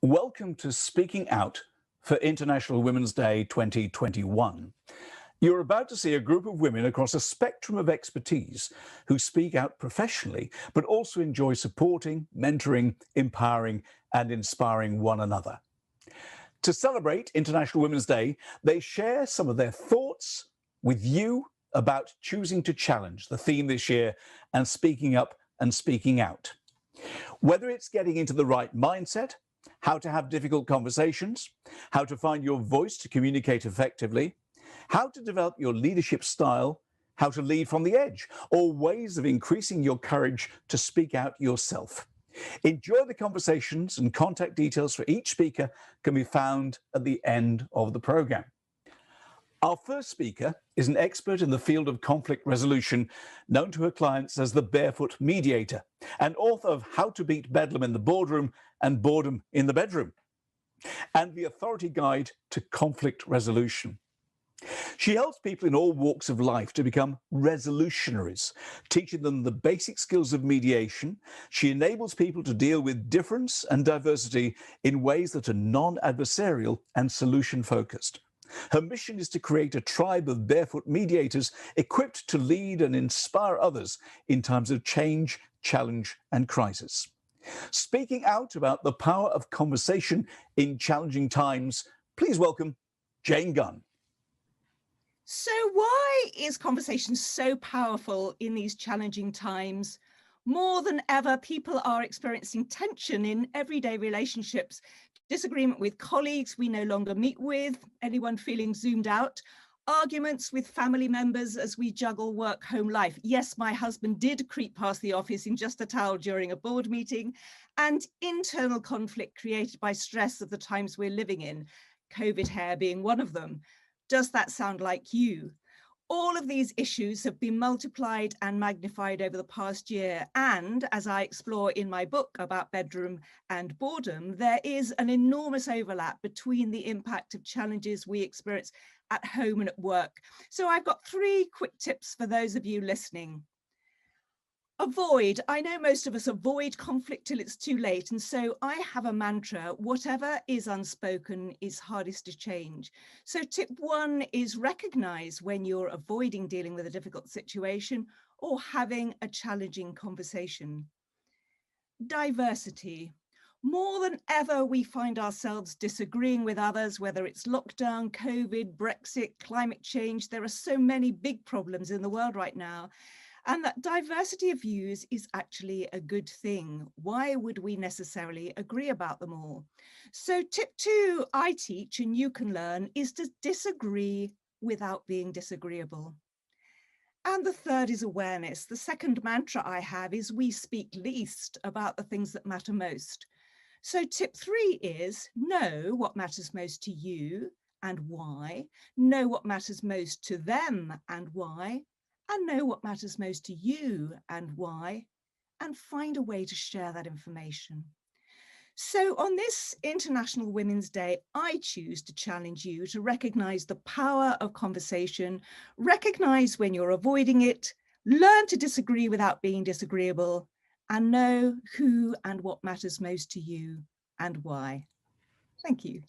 Welcome to Speaking Out for International Women's Day 2021. You're about to see a group of women across a spectrum of expertise who speak out professionally, but also enjoy supporting, mentoring, empowering, and inspiring one another. To celebrate International Women's Day, they share some of their thoughts with you about choosing to challenge, the theme this year, and speaking up and speaking out. Whether it's getting into the right mindset, how to have difficult conversations, how to find your voice to communicate effectively, how to develop your leadership style, how to lead from the edge, or ways of increasing your courage to speak out yourself. Enjoy the conversations, and contact details for each speaker can be found at the end of the program. Our first speaker is an expert in the field of conflict resolution, known to her clients as the Barefoot Mediator, and author of How to Beat Bedlam in the Boardroom and Boredom in the Bedroom, and the authority guide to conflict resolution. She helps people in all walks of life to become resolutionaries, teaching them the basic skills of mediation. She enables people to deal with difference and diversity in ways that are non-adversarial and solution-focused. Her mission is to create a tribe of barefoot mediators equipped to lead and inspire others in times of change, challenge, and crisis. Speaking out about the power of conversation in challenging times, please welcome Jane Gunn. So why is conversation so powerful in these challenging times? More than ever, people are experiencing tension in everyday relationships, disagreement with colleagues we no longer meet with, anyone feeling zoomed out, arguments with family members as we juggle work, home life. Yes, my husband did creep past the office in just a towel during a board meeting, and internal conflict created by stress of the times we're living in, COVID hair being one of them. Does that sound like you? All of these issues have been multiplied and magnified over the past year. And as I explore in my book about bedroom and boredom, there is an enormous overlap between the impact of challenges we experience at home and at work. So I've got 3 quick tips for those of you listening. Avoid. I know most of us avoid conflict till it's too late. And so I have a mantra: whatever is unspoken is hardest to change. So tip 1 is recognize when you're avoiding dealing with a difficult situation or having a challenging conversation. Diversity. More than ever, we find ourselves disagreeing with others, whether it's lockdown, COVID, Brexit, climate change. There are so many big problems in the world right now. And that diversity of views is actually a good thing. Why would we necessarily agree about them all? So tip 2 I teach and you can learn is to disagree without being disagreeable. And the 3rd is awareness. The second mantra I have is we speak least about the things that matter most. So tip 3 is know what matters most to you and why, know what matters most to them and why, and know what matters most to you and why, and find a way to share that information. So on this International Women's Day, I choose to challenge you to recognize the power of conversation, recognize when you're avoiding it, learn to disagree without being disagreeable, and know who and what matters most to you and why. Thank you.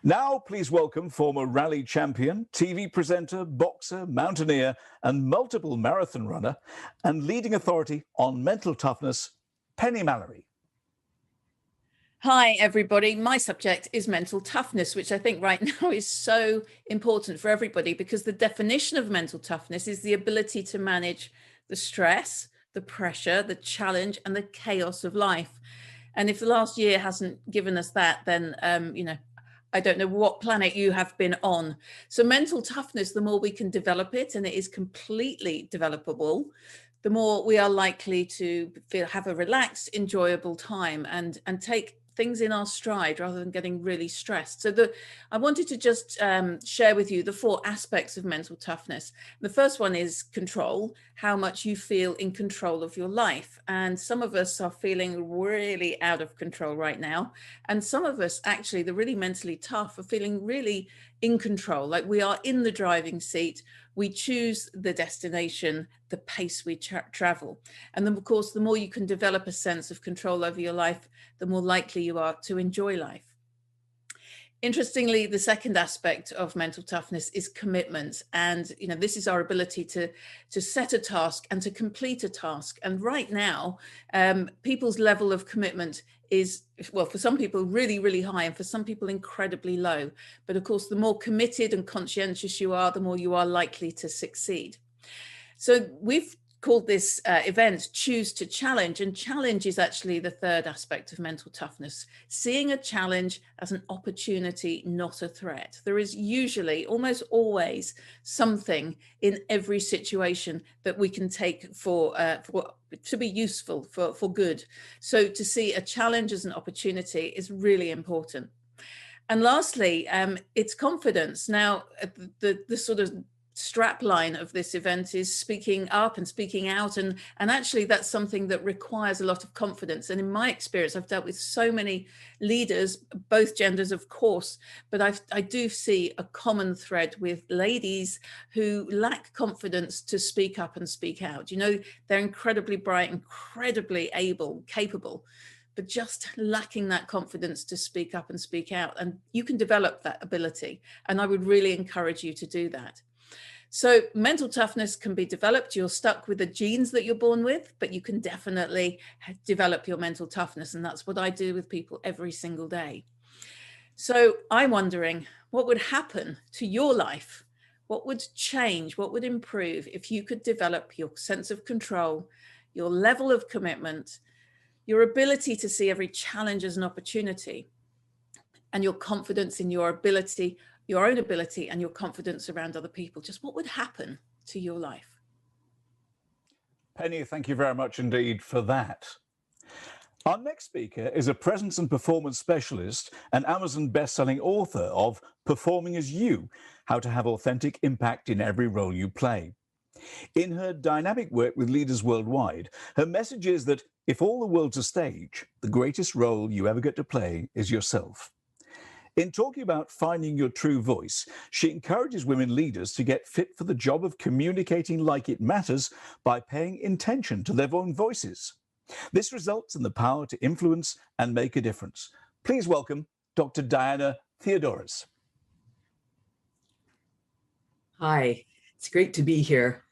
Now, please welcome former rally champion, TV presenter, boxer, mountaineer, and multiple marathon runner, and leading authority on mental toughness, Penny Mallory. Hi, everybody. My subject is mental toughness, which I think right now is so important for everybody, because the definition of mental toughness is the ability to manage the stress, the pressure, the challenge, and the chaos of life. And if the last year hasn't given us that, then, I don't know what planet you have been on. So mental toughness, the more we can develop it, and it is completely developable, the more we are likely to have a relaxed, enjoyable time and take things in our stride rather than getting really stressed. So I wanted to just share with you the 4 aspects of mental toughness. The first one is control, how much you feel in control of your life. And some of us are feeling really out of control right now. And some of us, actually, the really mentally tough, are feeling really in control, like we are in the driving seat. We choose the destination, the pace we travel. And then, of course, the more you can develop a sense of control over your life, the more likely you are to enjoy life. Interestingly, the second aspect of mental toughness is commitment. And, you know, this is our ability to set a task and to complete a task. And right now, people's level of commitment is, well, for some people really, really high, and for some people incredibly low. But of course, the more committed and conscientious you are, the more you are likely to succeed. So we've called this event Choose to Challenge, and challenge is actually the third aspect of mental toughness, seeing a challenge as an opportunity, not a threat. There is usually, almost always, something in every situation that we can take to be useful, for good. So to see a challenge as an opportunity is really important. And lastly, it's confidence. Now, the sort of strap line of this event is speaking up and speaking out, and actually that's something that requires a lot of confidence. And in my experience, I've dealt with so many leaders, both genders of course, but I do see a common thread with ladies who lack confidence to speak up and speak out. You know, they're incredibly bright, incredibly able, capable, but just lacking that confidence to speak up and speak out. And you can develop that ability, and I would really encourage you to do that. So mental toughness can be developed. You're stuck with the genes that you're born with, but you can definitely develop your mental toughness. And that's what I do with people every single day. So I'm wondering, what would happen to your life? What would change? What would improve if you could develop your sense of control, your level of commitment, your ability to see every challenge as an opportunity, and your confidence in your ability, your own ability, and your confidence around other people? Just what would happen to your life? Penny, thank you very much indeed for that. Our next speaker is a presence and performance specialist and Amazon best-selling author of Performing as You: How to Have Authentic Impact in Every Role You Play. In her dynamic work with leaders worldwide, her message is that if all the world's a stage, the greatest role you ever get to play is yourself. In talking about finding your true voice, she encourages women leaders to get fit for the job of communicating like it matters by paying attention to their own voices. This results in the power to influence and make a difference. Please welcome Dr. Diana Theodoros. Hi, it's great to be here.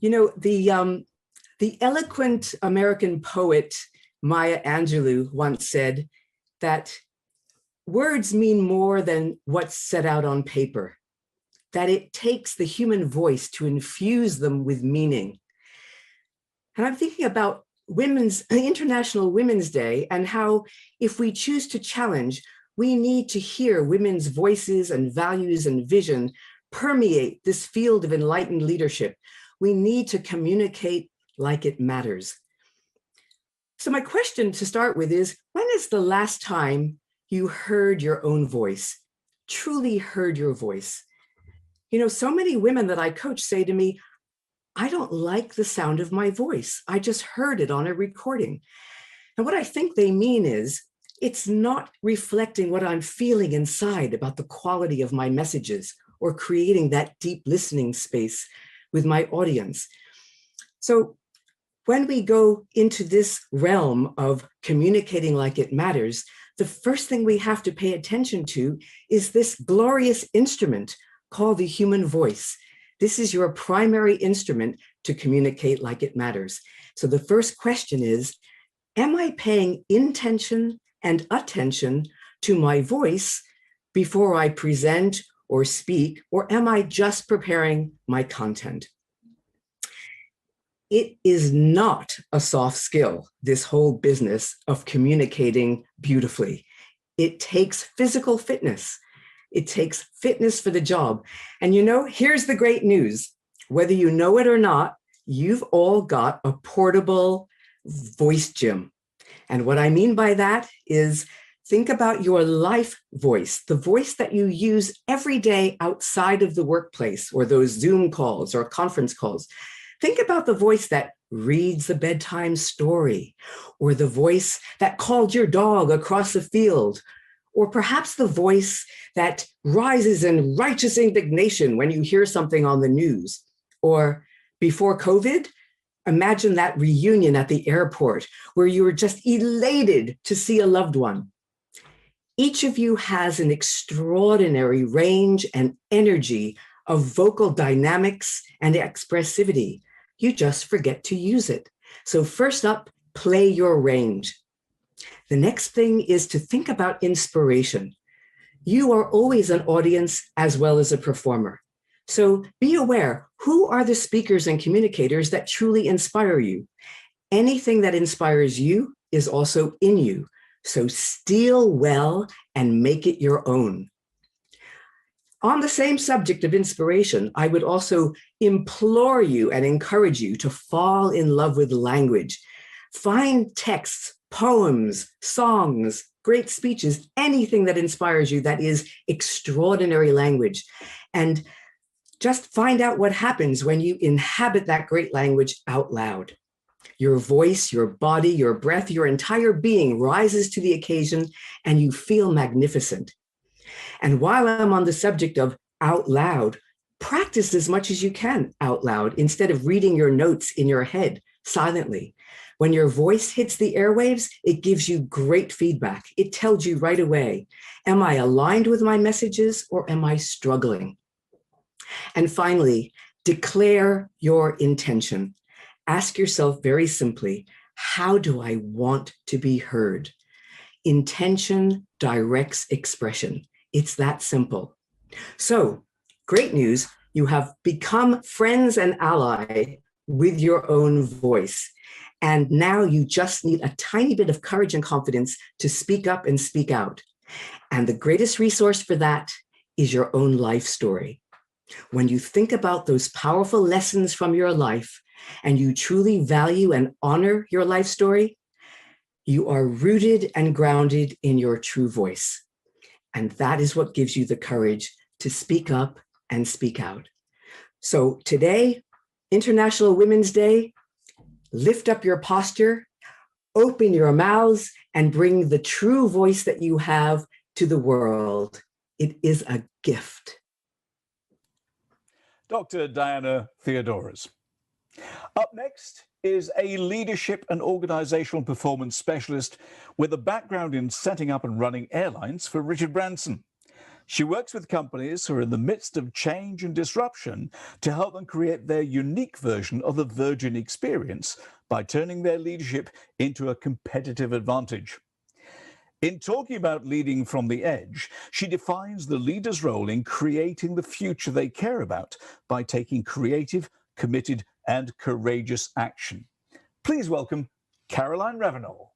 You know, the eloquent American poet Maya Angelou once said that words mean more than what's set out on paper, that it takes the human voice to infuse them with meaning. And I'm thinking about International Women's Day, and how if we choose to challenge, we need to hear women's voices and values and vision permeate this field of enlightened leadership. We need to communicate like it matters. So my question to start with is, when is the last time you heard your own voice, truly heard your voice? You know, so many women that I coach say to me, I don't like the sound of my voice. I just heard it on a recording. And what I think they mean is, it's not reflecting what I'm feeling inside about the quality of my messages or creating that deep listening space with my audience. So when we go into this realm of communicating like it matters, the first thing we have to pay attention to is this glorious instrument called the human voice. This is your primary instrument to communicate like it matters. So the first question is, am I paying intention and attention to my voice before I present or speak, or am I just preparing my content? It is not a soft skill, this whole business of communicating beautifully. It takes physical fitness. It takes fitness for the job. And you know, here's the great news. Whether you know it or not, you've all got a portable voice gym. And what I mean by that is, think about your life voice, the voice that you use every day outside of the workplace or those Zoom calls or conference calls. Think about the voice that reads the bedtime story, or the voice that called your dog across the field, or perhaps the voice that rises in righteous indignation when you hear something on the news. Or before COVID, imagine that reunion at the airport where you were just elated to see a loved one. Each of you has an extraordinary range and energy of vocal dynamics and expressivity. You just forget to use it. So first up, play your range. The next thing is to think about inspiration. You are always an audience as well as a performer. So be aware, who are the speakers and communicators that truly inspire you? Anything that inspires you is also in you. So steal well and make it your own. On the same subject of inspiration, I would also implore you and encourage you to fall in love with language. Find texts, poems, songs, great speeches, anything that inspires you that is extraordinary language. And just find out what happens when you inhabit that great language out loud. Your voice, your body, your breath, your entire being rises to the occasion and you feel magnificent. And while I'm on the subject of out loud, practice as much as you can out loud instead of reading your notes in your head silently. When your voice hits the airwaves, it gives you great feedback. It tells you right away, am I aligned with my messages or am I struggling? And finally, declare your intention. Ask yourself very simply, how do I want to be heard? Intention directs expression. It's that simple. So, great news, you have become friends and ally with your own voice. And now you just need a tiny bit of courage and confidence to speak up and speak out. And the greatest resource for that is your own life story. When you think about those powerful lessons from your life, and you truly value and honor your life story, you are rooted and grounded in your true voice. And that is what gives you the courage to speak up and speak out. So today, International Women's Day, lift up your posture, open your mouths, and bring the true voice that you have to the world. It is a gift. Dr. Diana Theodoros. Up next is a leadership and organizational performance specialist with a background in setting up and running airlines for Richard Branson. She works with companies who are in the midst of change and disruption to help them create their unique version of the Virgin experience by turning their leadership into a competitive advantage. In talking about leading from the edge, she defines the leader's role in creating the future they care about by taking creative, committed, and courageous action. Please welcome Caroline Ravenel.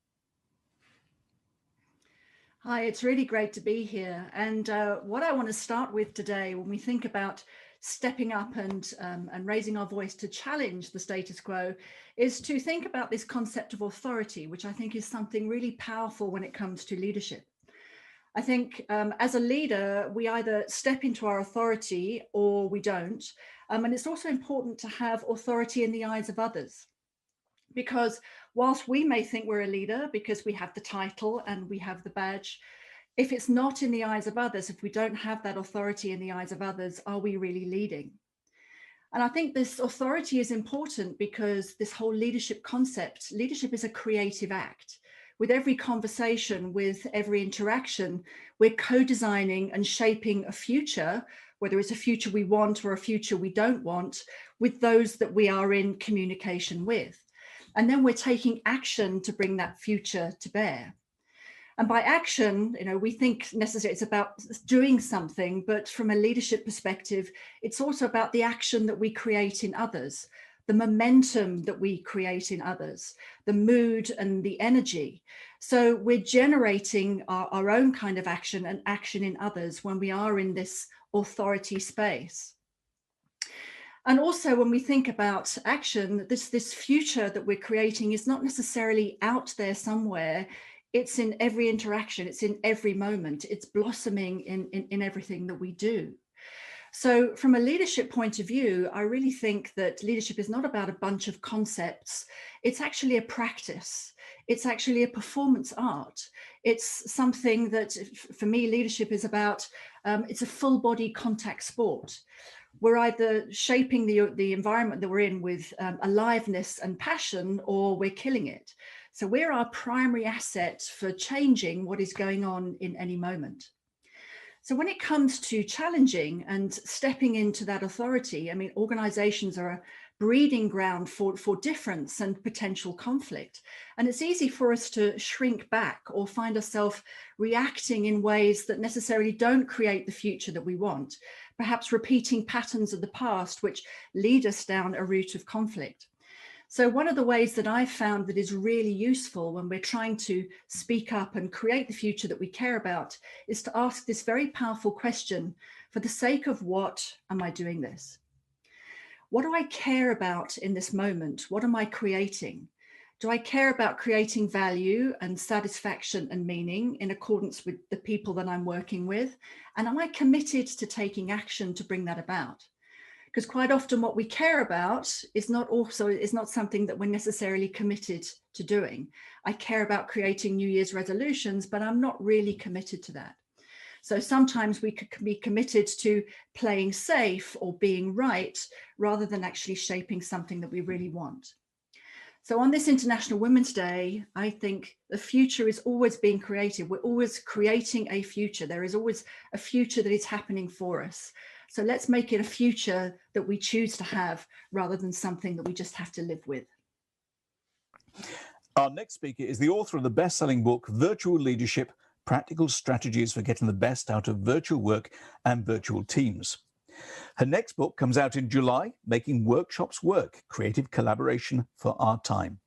Hi, it's really great to be here. And what I want to start with today, when we think about stepping up and raising our voice to challenge the status quo, is to think about this concept of authority, which I think is something really powerful when it comes to leadership. I think as a leader, we either step into our authority or we don't. And it's also important to have authority in the eyes of others. Because whilst we may think we're a leader because we have the title and we have the badge, if it's not in the eyes of others, if we don't have that authority in the eyes of others, are we really leading? And I think this authority is important because this whole leadership concept, leadership is a creative act. With every conversation, with every interaction, we're co-designing and shaping a future, whether it's a future we want or a future we don't want, with those that we are in communication with. And then we're taking action to bring that future to bear. And by action, we think necessarily it's about doing something, but from a leadership perspective, it's also about the action that we create in others, the momentum that we create in others, the mood and the energy. So we're generating our own kind of action and action in others when we are in this authority space. And also when we think about action, this future that we're creating is not necessarily out there somewhere. It's in every interaction, it's in every moment, it's blossoming in everything that we do. So from a leadership point of view, I really think that leadership is not about a bunch of concepts. It's actually a practice. It's actually a performance art. It's something that, for me, leadership is about, it's a full body contact sport. We're either shaping the environment that we're in with aliveness and passion, or we're killing it. So we're our primary asset for changing what is going on in any moment. So when it comes to challenging and stepping into that authority, I mean, organizations are a breeding ground for difference and potential conflict. And it's easy for us to shrink back or find ourselves reacting in ways that necessarily don't create the future that we want, perhaps repeating patterns of the past which lead us down a route of conflict. So one of the ways that I've found that is really useful when we're trying to speak up and create the future that we care about is to ask this very powerful question: for the sake of what am I doing this? What do I care about in this moment? What am I creating? Do I care about creating value and satisfaction and meaning in accordance with the people that I'm working with? And am I committed to taking action to bring that about? Because quite often what we care about is not something that we're necessarily committed to doing. I care about creating New Year's resolutions, but I'm not really committed to that. So sometimes we could be committed to playing safe or being right rather than actually shaping something that we really want. So on this International Women's Day, I think the future is always being created. We're always creating a future. There is always a future that is happening for us. So let's make it a future that we choose to have rather than something that we just have to live with. Our next speaker is the author of the best-selling book, Virtual Leadership: Practical Strategies for Getting the Best Out of Virtual Work and Virtual Teams. Her next book comes out in July, Making Workshops Work: Creative Collaboration for Our Time.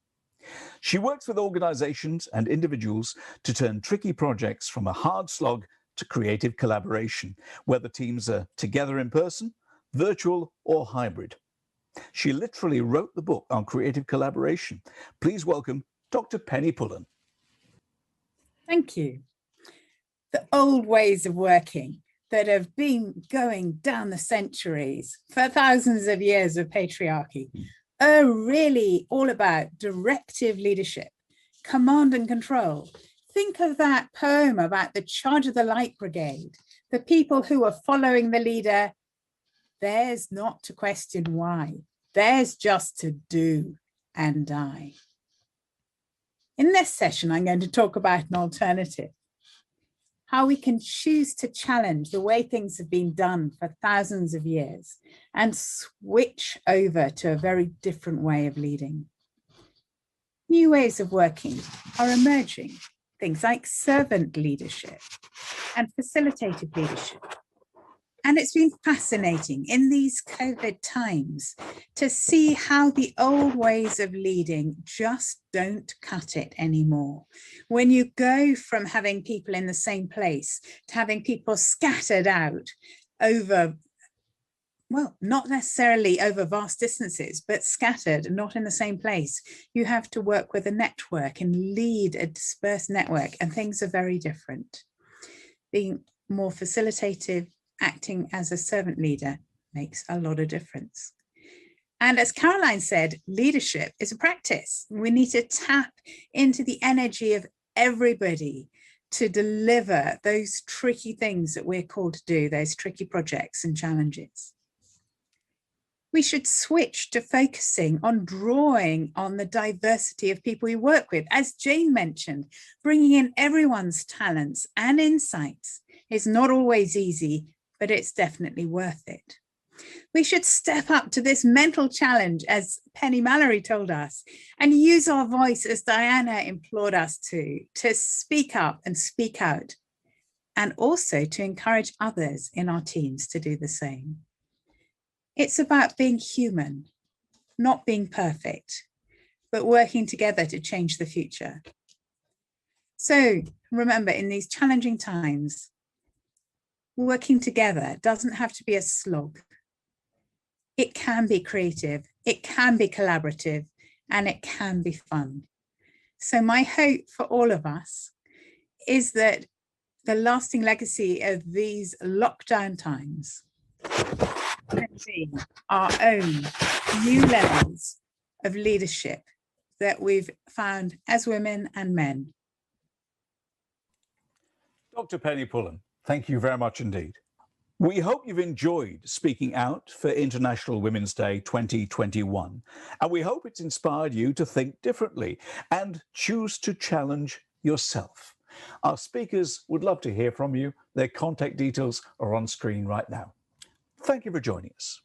She works with organizations and individuals to turn tricky projects from a hard slog to creative collaboration, whether teams are together in person, virtual, or hybrid. She literally wrote the book on creative collaboration. Please welcome Dr. Penny Pullen. Thank you. The old ways of working that have been going down the centuries for thousands of years of patriarchy are really all about directive leadership, command and control. Think of that poem about the Charge of the Light Brigade, the people who are following the leader. Theirs not to question why, theirs just to do and die. In this session, I'm going to talk about an alternative, how we can choose to challenge the way things have been done for thousands of years and switch over to a very different way of leading. New ways of working are emerging. Things like servant leadership and facilitated leadership. And it's been fascinating in these COVID times to see how the old ways of leading just don't cut it anymore. When you go from having people in the same place to having people scattered out over, well, not necessarily over vast distances, but scattered, not in the same place. You have to work with a network and lead a dispersed network, and things are very different. Being more facilitative, acting as a servant leader makes a lot of difference. And as Caroline said, leadership is a practice. We need to tap into the energy of everybody to deliver those tricky things that we're called to do, those tricky projects and challenges. We should switch to focusing on drawing on the diversity of people we work with. As Jane mentioned, bringing in everyone's talents and insights is not always easy, but it's definitely worth it. We should step up to this mental challenge, as Penny Mallory told us, and use our voice as Diana implored us to speak up and speak out, and also to encourage others in our teams to do the same. It's about being human, not being perfect, but working together to change the future. So remember, in these challenging times, working together doesn't have to be a slog. It can be creative, it can be collaborative, and it can be fun. So my hope for all of us is that the lasting legacy of these lockdown times, can be our own new levels of leadership that we've found as women and men. Dr. Penny Pullen, thank you very much indeed. We hope you've enjoyed Speaking Out for International Women's Day 2021, and we hope it's inspired you to think differently and choose to challenge yourself. Our speakers would love to hear from you. Their contact details are on screen right now. Thank you for joining us.